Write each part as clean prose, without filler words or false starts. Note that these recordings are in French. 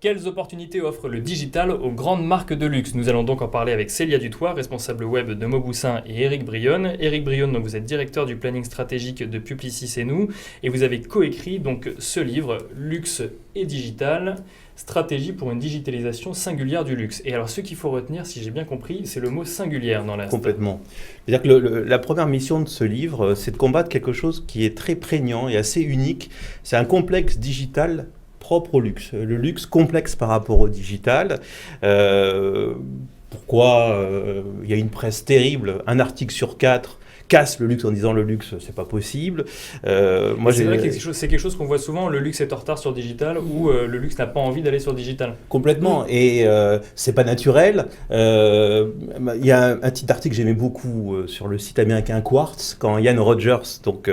Quelles opportunités offre le digital aux grandes marques de luxe? Nous allons donc en parler avec Célia Dutoit, responsable web de Mauboussin, et Éric Brionne. Éric Brionne, donc vous êtes directeur du planning stratégique de Publicis C'est Nous et vous avez coécrit donc ce livre Luxe et digital, stratégie pour une digitalisation singulière du luxe. Et alors ce qu'il faut retenir, si j'ai bien compris, c'est le mot singulière dans la... Complètement. C'est-à-dire que la première mission de ce livre, c'est de combattre quelque chose qui est très prégnant et assez unique. C'est un complexe digital propre au luxe. Le luxe complexe par rapport au digital. Pourquoi il y a une presse terrible, un article sur 4 casse le luxe en disant le luxe c'est pas possible. C'est vrai que c'est quelque chose qu'on voit souvent, le luxe est en retard sur le digital ou le luxe n'a pas envie d'aller sur le digital. Complètement, et c'est pas naturel. Il y a un petit article que j'aimais beaucoup sur le site américain Quartz, quand Ian Rogers, donc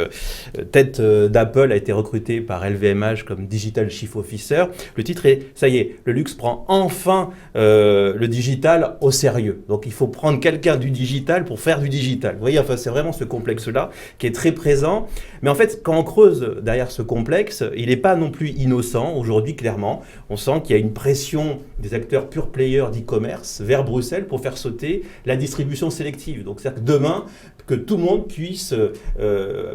tête d'Apple, a été recruté par LVMH comme Digital Chief Officer. Le titre est « Ça y est, le luxe prend enfin le digital au sérieux ». Donc il faut prendre quelqu'un du digital pour faire du digital. Vous voyez, enfin c'est vraiment ce complexe-là qui est très présent. Mais en fait, quand on creuse derrière ce complexe, il n'est pas non plus innocent. Aujourd'hui, clairement, on sent qu'il y a une pression des acteurs pure players d'e-commerce vers Bruxelles pour faire sauter la distribution sélective. Donc, c'est-à-dire que demain, que tout le monde puisse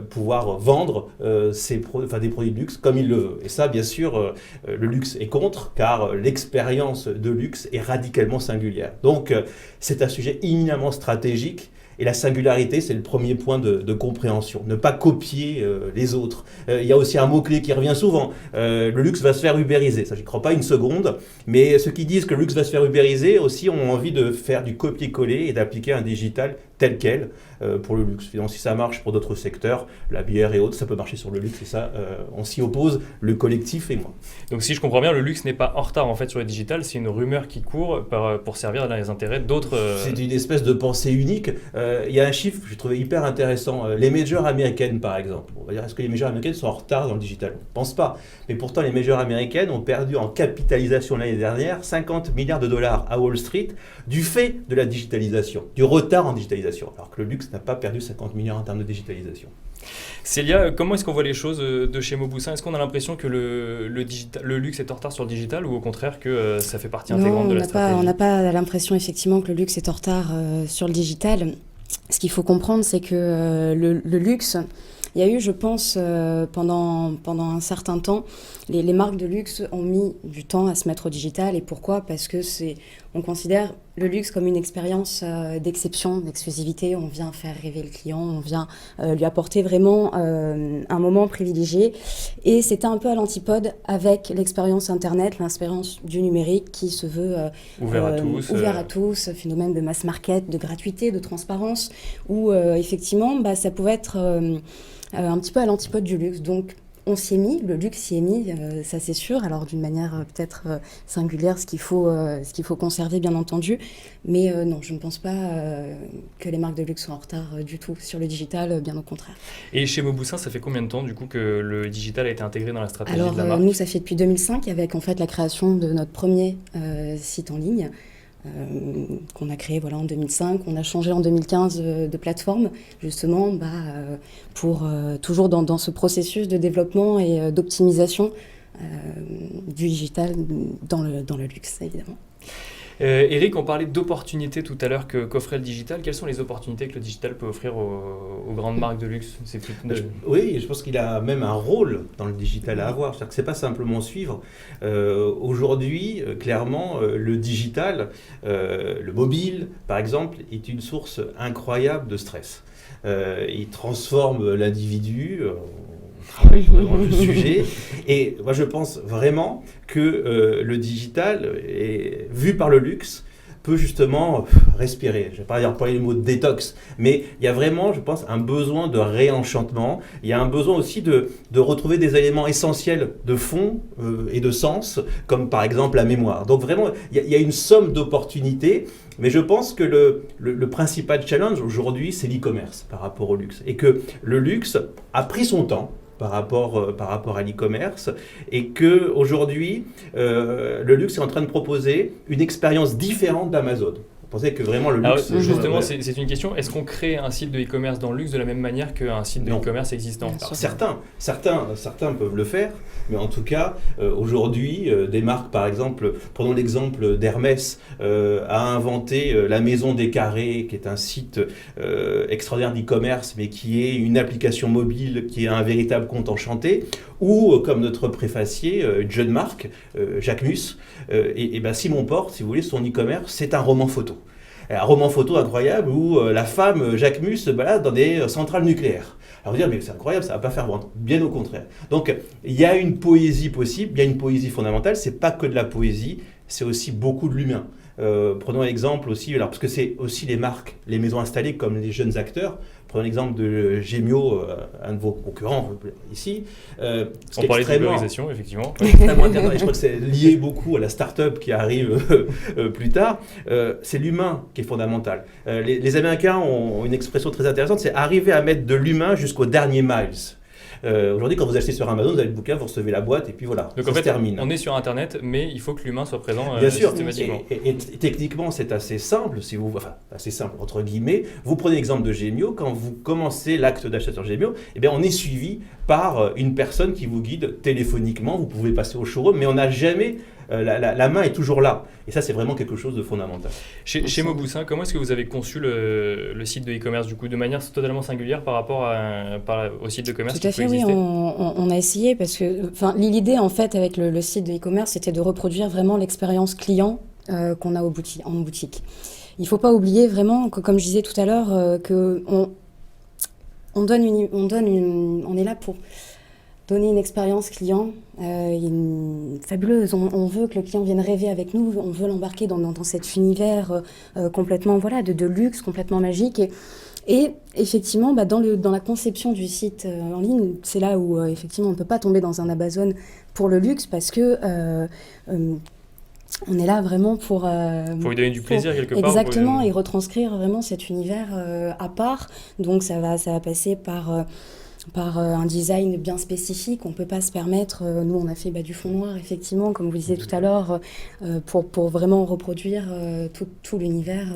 pouvoir vendre des produits de luxe comme il le veut. Et ça, bien sûr, le luxe est contre, car l'expérience de luxe est radicalement singulière. Donc, c'est un sujet éminemment stratégique. Et la singularité, c'est le premier point de compréhension. Ne pas copier les autres. Il y a aussi un mot-clé qui revient souvent. Le luxe va se faire ubériser. Ça, j'y crois pas une seconde. Mais ceux qui disent que le luxe va se faire ubériser aussi ont envie de faire du copier-coller et d'appliquer un digital tel quel pour le luxe. Finalement, si ça marche pour d'autres secteurs, la bière et autres, ça peut marcher sur le luxe. Et ça, on s'y oppose, le collectif et moi. Donc si je comprends bien, le luxe n'est pas en retard en fait sur le digital, c'est une rumeur qui court pour servir dans les intérêts d'autres... C'est une espèce de pensée unique. Il y a un chiffre que j'ai trouvé hyper intéressant. Les majors américaines, par exemple. On va dire, est-ce que les majors américaines sont en retard dans le digital? On ne pense pas. Mais pourtant, les majors américaines ont perdu en capitalisation l'année dernière 50 milliards de dollars à Wall Street du fait de la digitalisation, du retard en digitalisation. Alors que le luxe n'a pas perdu 50 milliards en termes de digitalisation. Célia, comment est-ce qu'on voit les choses de chez Mauboussin? Est-ce qu'on a l'impression que le luxe est en retard sur le digital ou au contraire que ça fait partie intégrante de la stratégie? On n'a pas l'impression effectivement que le luxe est en retard sur le digital. Ce qu'il faut comprendre, c'est que le luxe, il y a eu, je pense, pendant un certain temps, les marques de luxe ont mis du temps à se mettre au digital. Et pourquoi? Parce que on considère le luxe comme une expérience d'exception, d'exclusivité. On vient faire rêver le client, on vient lui apporter vraiment un moment privilégié. Et c'était un peu à l'antipode avec l'expérience Internet, l'expérience du numérique qui se veut ouvert à tous, phénomène de mass market, de gratuité, de transparence, où effectivement, ça pouvait être un petit peu à l'antipode du luxe. Donc, on s'y est mis, le luxe s'y est mis, ça c'est sûr, alors d'une manière peut-être singulière, ce qu'il faut conserver bien entendu, mais non, je ne pense pas que les marques de luxe sont en retard du tout sur le digital, bien au contraire. Et chez Mauboussin, ça fait combien de temps du coup que le digital a été intégré dans la stratégie de la marque? Nous, ça fait depuis 2005 avec en fait la création de notre premier site en ligne. Qu'on a créé en 2005. On a changé en 2015 de plateforme, justement, pour toujours dans ce processus de développement et d'optimisation du digital dans le luxe, évidemment. Éric, on parlait d'opportunités tout à l'heure qu'offrait le digital. Quelles sont les opportunités que le digital peut offrir aux grandes marques de luxe? Oui, je pense qu'il a même un rôle dans le digital à avoir. C'est-à-dire que ce n'est pas simplement suivre. Aujourd'hui, clairement, le digital, le mobile, par exemple, est une source incroyable de stress. Il transforme l'individu. Travaille vraiment le sujet. Et moi, je pense vraiment que le digital, vu par le luxe, peut justement respirer. Je ne vais pas dire employer le mot de détox, mais il y a vraiment, je pense, un besoin de réenchantement. Il y a un besoin aussi de retrouver des éléments essentiels de fond et de sens, comme par exemple la mémoire. Donc vraiment, il y a une somme d'opportunités. Mais je pense que le principal challenge aujourd'hui, c'est l'e-commerce par rapport au luxe. Et que le luxe a pris son temps par rapport à l'e-commerce, et qu'aujourd'hui, le luxe est en train de proposer une expérience différente d'Amazon. Vous pensez que vraiment le Alors, luxe... justement, c'est une question. Est-ce qu'on crée un site de e-commerce dans le luxe de la même manière qu'un site de e-commerce existant? Alors, certains peuvent le faire, mais en tout cas, aujourd'hui, des marques, par exemple, prenons l'exemple d'Hermès, a inventé la Maison des Carrés, qui est un site extraordinaire d'e-commerce, mais qui est une application mobile, qui est un véritable conte enchanté, ou comme notre préfacier, une jeune marque, Jacquemus, et ben Simon Porte, si vous voulez, son e-commerce, c'est un roman photo. Un roman photo incroyable où la femme Jacquemus se balade dans des centrales nucléaires. Alors vous dire, mais c'est incroyable, ça ne va pas faire vendre. Bien au contraire. Donc il y a une poésie possible, il y a une poésie fondamentale. C'est pas que de la poésie, c'est aussi beaucoup de l'humain. Prenons l'exemple aussi, alors, parce que c'est aussi les marques, les maisons installées comme les jeunes acteurs. Prenons l'exemple de Gemio, un de vos concurrents ici. On parlait de valorisation, effectivement. Extrêmement intéressant, et je crois que c'est lié beaucoup à la start-up qui arrive plus tard. C'est l'humain qui est fondamental. Les Américains ont une expression très intéressante, c'est arriver à mettre de l'humain jusqu'au dernier miles. Aujourd'hui, quand vous achetez sur Amazon, vous avez le bouquin, vous recevez la boîte et puis voilà, donc ça en fait, se termine. On est sur Internet, mais il faut que l'humain soit présent Bien sûr, systématiquement. Et techniquement, c'est assez simple, assez simple, entre guillemets. Vous prenez l'exemple de Gemio, quand vous commencez l'acte d'achat sur Gemio, eh bien, on est suivi par une personne qui vous guide téléphoniquement, vous pouvez passer au showroom, mais on n'a jamais... la main est toujours là. Et ça, c'est vraiment quelque chose de fondamental. Chez Mauboussin, comment est-ce que vous avez conçu le site de e-commerce du coup, de manière totalement singulière par rapport au site de commerce? Tout à fait, oui. On a essayé parce que l'idée en fait avec le site de e-commerce, c'était de reproduire vraiment l'expérience client qu'on a en boutique. Il ne faut pas oublier vraiment que, comme je disais tout à l'heure, qu'on on est là pour donner une expérience client fabuleuse. On veut que le client vienne rêver avec nous, on veut l'embarquer dans cet univers complètement de luxe, complètement magique. Et effectivement, dans la conception du site en ligne, c'est là où effectivement on ne peut pas tomber dans un Amazon pour le luxe parce que on est là vraiment pour lui donner du plaisir quelque part. Exactement, et retranscrire vraiment cet univers à part. Donc ça va passer par un design bien spécifique. On ne peut pas se permettre, nous on a fait du fond noir effectivement, comme vous disiez tout à l'heure, pour vraiment reproduire tout l'univers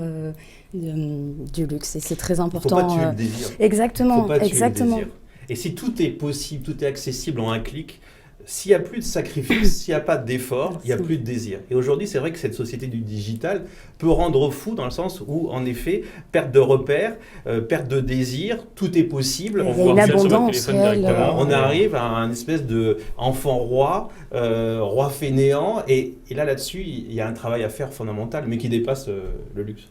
du luxe. Et c'est très important. Il ne faut pas tuer le désir. Exactement, Faut pas tuer exactement. le désir. Et si tout est possible, tout est accessible en un clic, s'il n'y a plus de sacrifice, s'il n'y a pas d'effort, il n'y a plus de désir. Et aujourd'hui, c'est vrai que cette société du digital peut rendre fou dans le sens où, en effet, perte de repères, perte de désir, tout est possible. Il y a une abondance réelle. On arrive à un espèce d'enfant roi, roi fainéant. Et là-dessus, il y a un travail à faire fondamental, mais qui dépasse le luxe.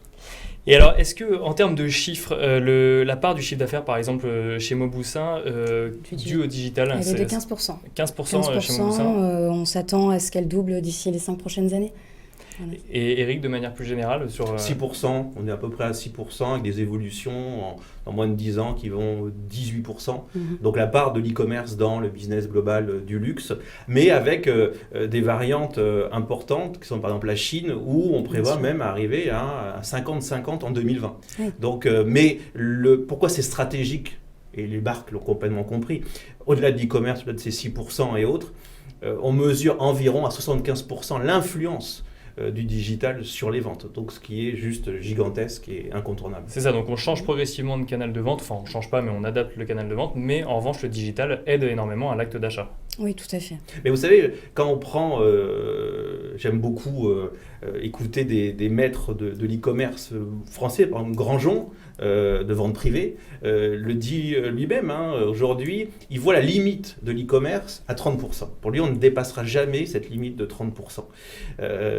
Et alors, est-ce que, en termes de chiffres, la part du chiffre d'affaires, par exemple, chez Mauboussin, due au digital, elle est de 15%. 15% chez Mauboussin. On s'attend à ce qu'elle double d'ici les 5 prochaines années. Voilà. Et Eric, de manière plus générale, sur... 6%, on est à peu près à 6%, avec des évolutions en moins de 10 ans qui vont 18%. Donc la part de l'e-commerce dans le business global du luxe, mais avec des variantes importantes, qui sont par exemple la Chine, où on prévoit même arriver à 50-50 en 2020. Oui. Donc, mais pourquoi c'est stratégique, et les marques l'ont complètement compris, au-delà de l'e-commerce, au-delà de ces 6% et autres, on mesure environ à 75% l'influence du digital sur les ventes, donc ce qui est juste gigantesque et incontournable. C'est ça, donc on change progressivement de canal de vente, enfin on ne change pas mais on adapte le canal de vente, mais en revanche le digital aide énormément à l'acte d'achat. Oui, tout à fait. Mais vous savez, quand on prend, j'aime beaucoup écouter des maîtres de l'e-commerce français, par exemple Grandjean, de vente privée, le dit lui-même, aujourd'hui, il voit la limite de l'e-commerce à 30%. Pour lui, on ne dépassera jamais cette limite de 30%.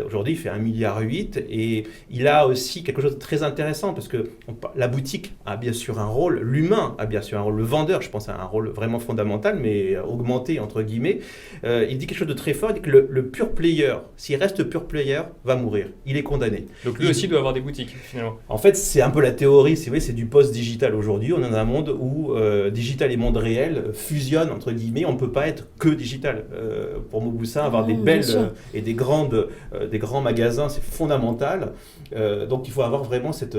Aujourd'hui, il fait 1,8 milliard et il a aussi quelque chose de très intéressant parce que la boutique a bien sûr un rôle, l'humain a bien sûr un rôle, le vendeur, je pense, a un rôle vraiment fondamental, mais augmenté entre guillemets. Il dit quelque chose de très fort, il dit que le pure player, s'il reste pure player, va mourir. Il est condamné. Donc lui aussi doit avoir des boutiques, finalement. En fait, c'est un peu la théorie, si vous voulez, c'est du post-digital aujourd'hui. On est dans un monde où digital et monde réel fusionnent, entre guillemets. On ne peut pas être que digital. Pour Mauboussin, avoir des belles et des grands magasins, c'est fondamental. Donc il faut avoir vraiment cette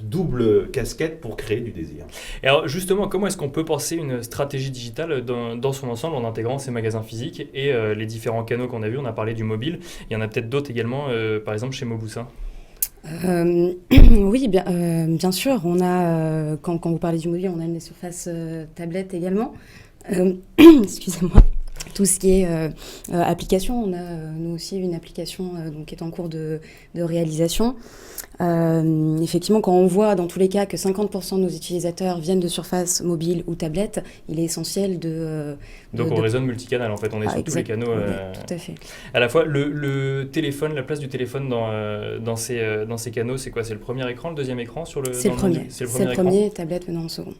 double casquette pour créer du désir. Et alors justement, comment est-ce qu'on peut penser une stratégie digitale dans son ensemble en intégrant ces magasins physiques et les différents canaux qu'on a vus? On a parlé du mobile, il y en a peut-être d'autres également, par exemple chez Mauboussin. Oui, bien sûr. On a, quand vous parlez du mobile, on a les surfaces tablettes également. Excusez-moi. Tout ce qui est application, on a nous aussi une application donc, qui est en cours de réalisation. Effectivement, quand on voit dans tous les cas que 50% de nos utilisateurs viennent de surfaces mobiles ou tablettes, il est essentiel Donc on raisonne multicanal en fait, on est sur tous les canaux. Tout à fait. À la fois, le téléphone, la place du téléphone dans ces canaux, c'est quoi? C'est le premier écran, le deuxième écran sur le C'est le premier. C'est le C'est le premier premier, tablette venant en second.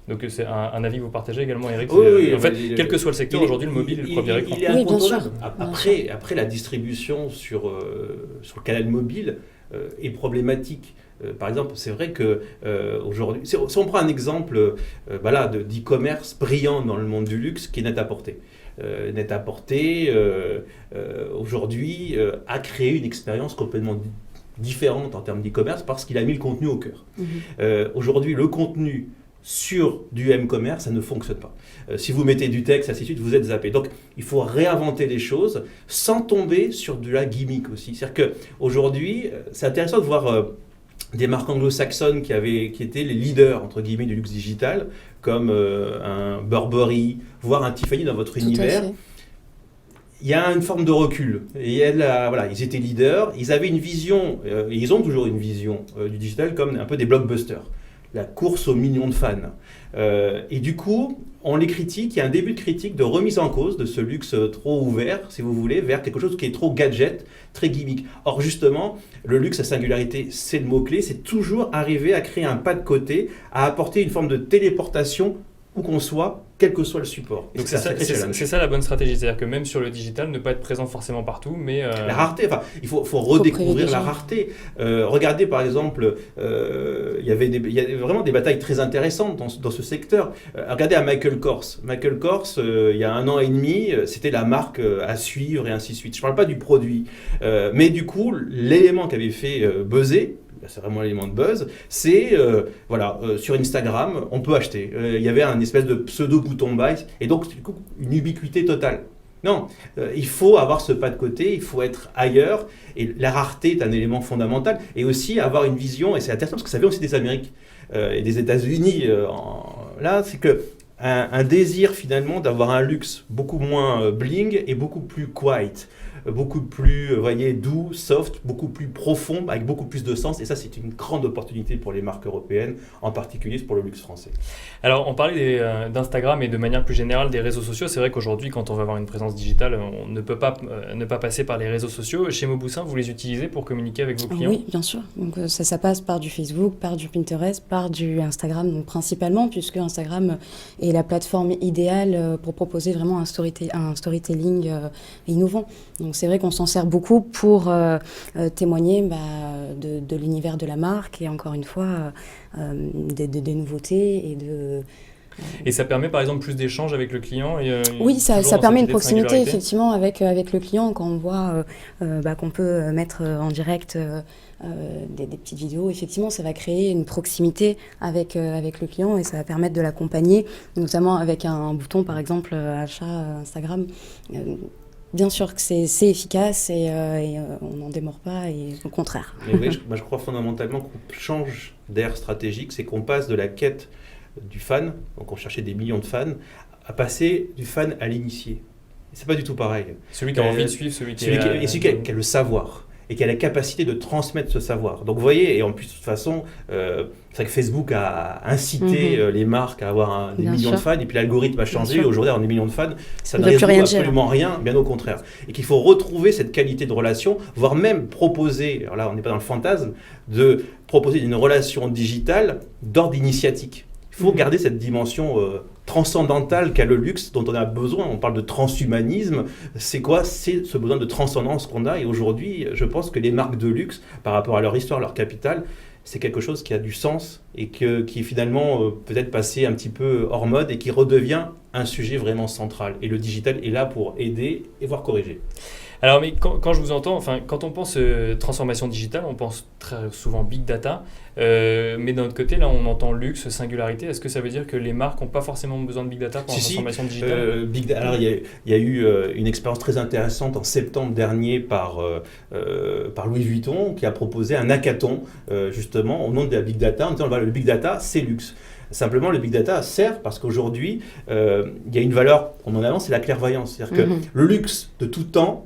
Donc c'est un avis que vous partagez également, Eric. Oui, en fait, quel que soit le secteur, aujourd'hui, le mobile est le premier écran. Il est Oui, bien sûr. incontournable. Après, la distribution sur le canal mobile est problématique. Par exemple, c'est vrai que aujourd'hui, si on prend un exemple d'e-commerce brillant dans le monde du luxe, qui est Net-à-Porter. Net-à-Porter, aujourd'hui, a créé une expérience complètement différente en termes d'e-commerce parce qu'il a mis le contenu au cœur. Aujourd'hui, le contenu sur du m-commerce, ça ne fonctionne pas. Si vous mettez du texte, ainsi de suite, vous êtes zappé. Donc, il faut réinventer les choses sans tomber sur de la gimmick aussi. C'est-à-dire qu'aujourd'hui, c'est intéressant de voir des marques anglo-saxonnes qui étaient les leaders, entre guillemets, du luxe digital, comme un Burberry, voire un Tiffany dans votre univers. Il y a une forme de recul. Et ils étaient leaders, ils avaient une vision, et ils ont toujours une vision du digital comme un peu des blockbusters. La course aux millions de fans. Et du coup, on les critique, il y a un début de critique, de remise en cause de ce luxe trop ouvert, si vous voulez, vers quelque chose qui est trop gadget, très gimmick. Or justement, le luxe, sa singularité, c'est le mot-clé, c'est toujours arriver à créer un pas de côté, à apporter une forme de téléportation où qu'on soit, quel que soit le support. Donc c'est ça la bonne stratégie, c'est-à-dire que même sur le digital, ne pas être présent forcément partout, mais... La rareté, enfin, il faut redécouvrir la rareté. Regardez par exemple, il y a vraiment des batailles très intéressantes dans ce secteur. Regardez à Michael Kors. Michael Kors, il y a 1 an et demi, c'était la marque à suivre et ainsi de suite. Je ne parle pas du produit, mais du coup, l'élément qui avait fait buzzer, c'est vraiment l'élément de buzz, c'est, sur Instagram, on peut acheter. Il y avait un espèce de pseudo-bouton buy, et donc une ubiquité totale. Non, il faut avoir ce pas de côté, il faut être ailleurs, et la rareté est un élément fondamental, et aussi avoir une vision, et c'est intéressant parce que ça vient aussi des Amériques et des États-Unis, là, c'est que un désir finalement d'avoir un luxe beaucoup moins bling et beaucoup plus quiet. Beaucoup plus, doux, soft, beaucoup plus profond, avec beaucoup plus de sens. Et ça, c'est une grande opportunité pour les marques européennes, en particulier pour le luxe français. Alors, on parlait d'Instagram et de manière plus générale des réseaux sociaux. C'est vrai qu'aujourd'hui, quand on va avoir une présence digitale, on ne peut pas ne pas passer par les réseaux sociaux. Chez Mauboussin, vous les utilisez pour communiquer avec vos clients? Oui, bien sûr. Donc, ça passe par du Facebook, par du Pinterest, par du Instagram, donc principalement, puisque Instagram est la plateforme idéale pour proposer vraiment un storytelling innovant. Donc c'est vrai qu'on s'en sert beaucoup pour témoigner de l'univers de la marque et encore une fois des nouveautés et de... Et ça permet par exemple plus d'échanges avec le client oui, ça permet une proximité effectivement avec le client quand on voit qu'on peut mettre en direct des petites vidéos. Effectivement, ça va créer une proximité avec le client et ça va permettre de l'accompagner, notamment avec un bouton par exemple achat Instagram. Bien sûr que c'est efficace et on n'en démord pas, et au contraire. Mais oui, je crois fondamentalement qu'on change d'air stratégique, c'est qu'on passe de la quête du fan, donc on cherchait des millions de fans, à passer du fan à l'initié. C'est pas du tout pareil. Celui qui a envie de suivre, celui qui a le savoir et qui a la capacité de transmettre ce savoir. Donc vous voyez, et en plus de toute façon, c'est vrai que Facebook a incité les marques à avoir des millions de fans, et puis l'algorithme a changé, aujourd'hui avoir des millions de fans, ça ne résout absolument rien, bien au contraire. Et qu'il faut retrouver cette qualité de relation, voire même proposer, alors là on n'est pas dans le fantasme, de proposer une relation digitale d'ordre initiatique. Il faut garder cette dimension transcendantale qu'a le luxe, dont on a besoin. On parle de transhumanisme. C'est quoi? C'est ce besoin de transcendance qu'on a. Et aujourd'hui, je pense que les marques de luxe, par rapport à leur histoire, leur capital, c'est quelque chose qui a du sens et qui est finalement peut-être passé un petit peu hors mode et qui redevient un sujet vraiment central. Et le digital est là pour aider et voire corriger. Alors, mais quand je vous entends, enfin, quand on pense transformation digitale, on pense très souvent big data, mais d'un autre côté, là, on entend luxe, singularité. Est-ce que ça veut dire que les marques n'ont pas forcément besoin de big data pour la transformation digitale? Alors, il y a eu une expérience très intéressante en septembre dernier par Louis Vuitton qui a proposé un hackathon justement au nom de la big data en disant le big data, c'est luxe. Simplement, le big data sert parce qu'aujourd'hui, il y a une valeur qu'on en avance, c'est la clairvoyance. C'est-à-dire que le luxe de tout temps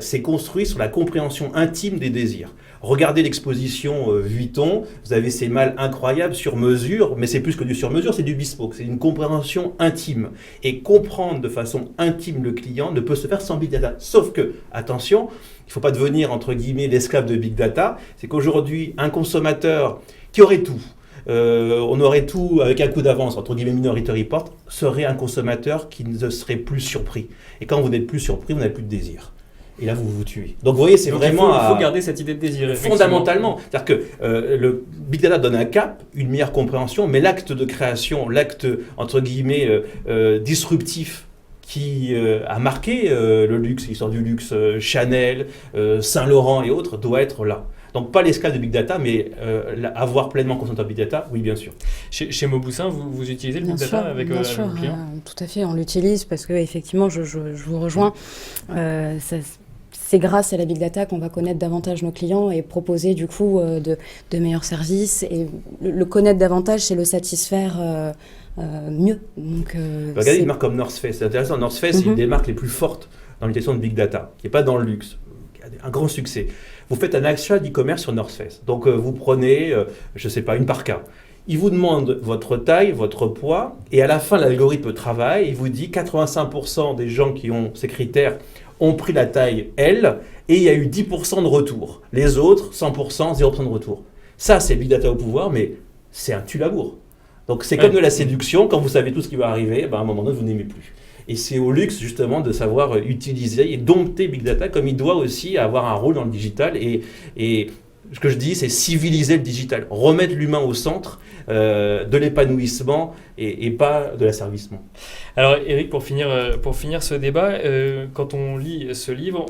s'est construit sur la compréhension intime des désirs. Regardez l'exposition Vuitton, vous avez ces malles incroyables sur mesure, mais c'est plus que du sur mesure, c'est du bespoke, c'est une compréhension intime. Et comprendre de façon intime le client ne peut se faire sans big data. Sauf que, attention, il ne faut pas devenir, entre guillemets, l'esclave de big data, c'est qu'aujourd'hui, un consommateur qui aurait tout, on aurait tout avec un coup d'avance, entre guillemets Minority Report, serait un consommateur qui ne serait plus surpris. Et quand vous n'êtes plus surpris, vous n'avez plus de désir. Et là, vous vous tuez. Donc, vous voyez, c'est vraiment... Il faut garder cette idée de désir. Fondamentalement. C'est-à-dire que le Big Data donne un cap, une meilleure compréhension, mais l'acte de création, l'acte, entre guillemets, disruptif, qui a marqué le luxe, l'histoire du luxe, Chanel, Saint-Laurent et autres, doit être là. Donc pas l'esclave de Big Data, mais avoir pleinement conscience de Big Data, oui bien sûr. Chez Mauboussin, vous utilisez le Big Data avec vos clients? Tout à fait, on l'utilise parce que effectivement, je vous rejoins. C'est grâce à la Big Data qu'on va connaître davantage nos clients et proposer du coup de meilleurs services. Et le connaître davantage, c'est le satisfaire mieux. Donc, regardez une marque comme North Face. C'est intéressant, North Face, c'est une des marques les plus fortes dans l'utilisation de Big Data, qui n'est pas dans le luxe, qui a un grand succès. Vous faites un achat d'e-commerce sur North Face. Donc vous prenez, je ne sais pas, une parka. Il vous demande votre taille, votre poids, et à la fin, l'algorithme travaille, il vous dit 85% des gens qui ont ces critères ont pris la taille L, et il y a eu 10% de retour. Les autres, 100%, 0% de retour. Ça, c'est Big Data au pouvoir, mais c'est un tue-labour. Donc c'est comme de la séduction, quand vous savez tout ce qui va arriver, à un moment donné, vous n'aimez plus. Et c'est au luxe, justement, de savoir utiliser et dompter Big Data, comme il doit aussi avoir un rôle dans le digital. Et ce que je dis, c'est civiliser le digital, remettre l'humain au centre de l'épanouissement et pas de l'asservissement. Alors Eric, pour finir ce débat, quand on lit ce livre,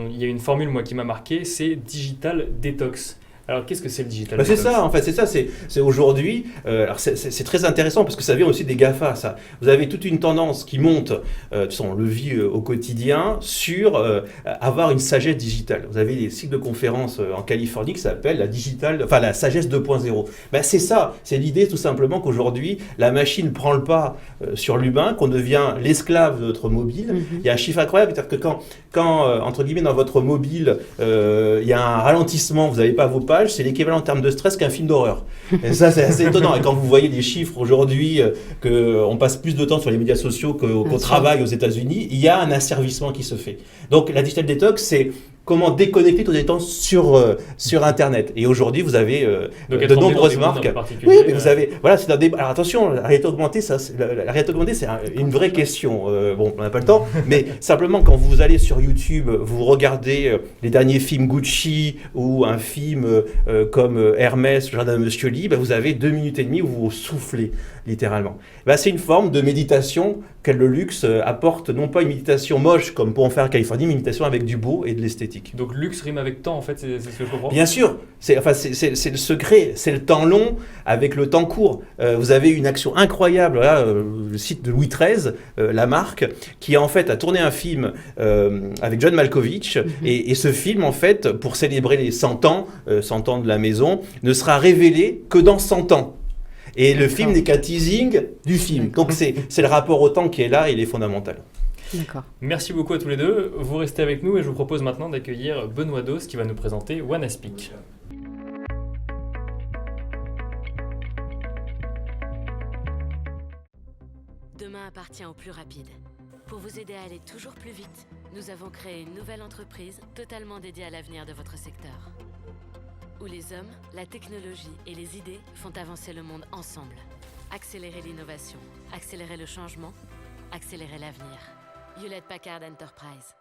il y a une formule moi qui m'a marqué, c'est Digital Detox. Alors, qu'est-ce que c'est le digital detox? C'est ça, en fait, c'est ça. C'est aujourd'hui. Alors, c'est très intéressant parce que ça vient aussi des GAFA. Ça, vous avez toute une tendance qui monte. On le vit au quotidien sur avoir une sagesse digitale. Vous avez des cycles de conférences en Californie qui s'appellent la sagesse 2.0. Ben, c'est ça. C'est l'idée tout simplement qu'aujourd'hui la machine prend le pas sur l'humain, qu'on devient l'esclave de notre mobile. Il y a un chiffre incroyable, c'est-à-dire que quand entre guillemets dans votre mobile, il y a un ralentissement, vous n'avez pas vos pages. C'est l'équivalent en termes de stress qu'un film d'horreur. Et ça, c'est assez étonnant. Et quand vous voyez des chiffres aujourd'hui, qu'on passe plus de temps sur les médias sociaux qu'au travail aux États-Unis, il y a un asservissement qui se fait. Donc la Digital Detox, c'est comment déconnecter tout étant sur Internet. Et aujourd'hui, vous avez de nombreuses marques. Oui, mais vous avez... Voilà, c'est alors attention, la réalité augmentée, c'est une vraie question. Bon, on n'a pas le temps, mais simplement, quand vous allez sur YouTube, vous regardez les derniers films Gucci ou un film comme Hermès, Jardin de Monsieur Lee, vous avez 2 minutes et demie où vous soufflez, littéralement. C'est une forme de méditation que le luxe apporte, non pas une méditation moche, comme pour en faire en Californie, mais une méditation avec du beau et de l'esthétique. Donc luxe rime avec temps, en fait, c'est ce que je comprends. Bien sûr, c'est le secret, c'est le temps long avec le temps court. Vous avez une action incroyable, là, le site de Louis XIII, la marque, qui en fait a tourné un film avec John Malkovich, et ce film, en fait, pour célébrer les 100 ans de la maison, ne sera révélé que dans 100 ans. Et le film n'est qu'un teasing du film. Donc c'est le rapport au temps qui est là et il est fondamental. D'accord. Merci beaucoup à tous les deux. Vous restez avec nous et je vous propose maintenant d'accueillir Benoît Dos qui va nous présenter OneASpeak. Demain appartient aux plus rapides. Pour vous aider à aller toujours plus vite, nous avons créé une nouvelle entreprise totalement dédiée à l'avenir de votre secteur. Où les hommes, la technologie et les idées font avancer le monde ensemble. Accélérer l'innovation, accélérer le changement, accélérer l'avenir. Hewlett Packard Enterprise.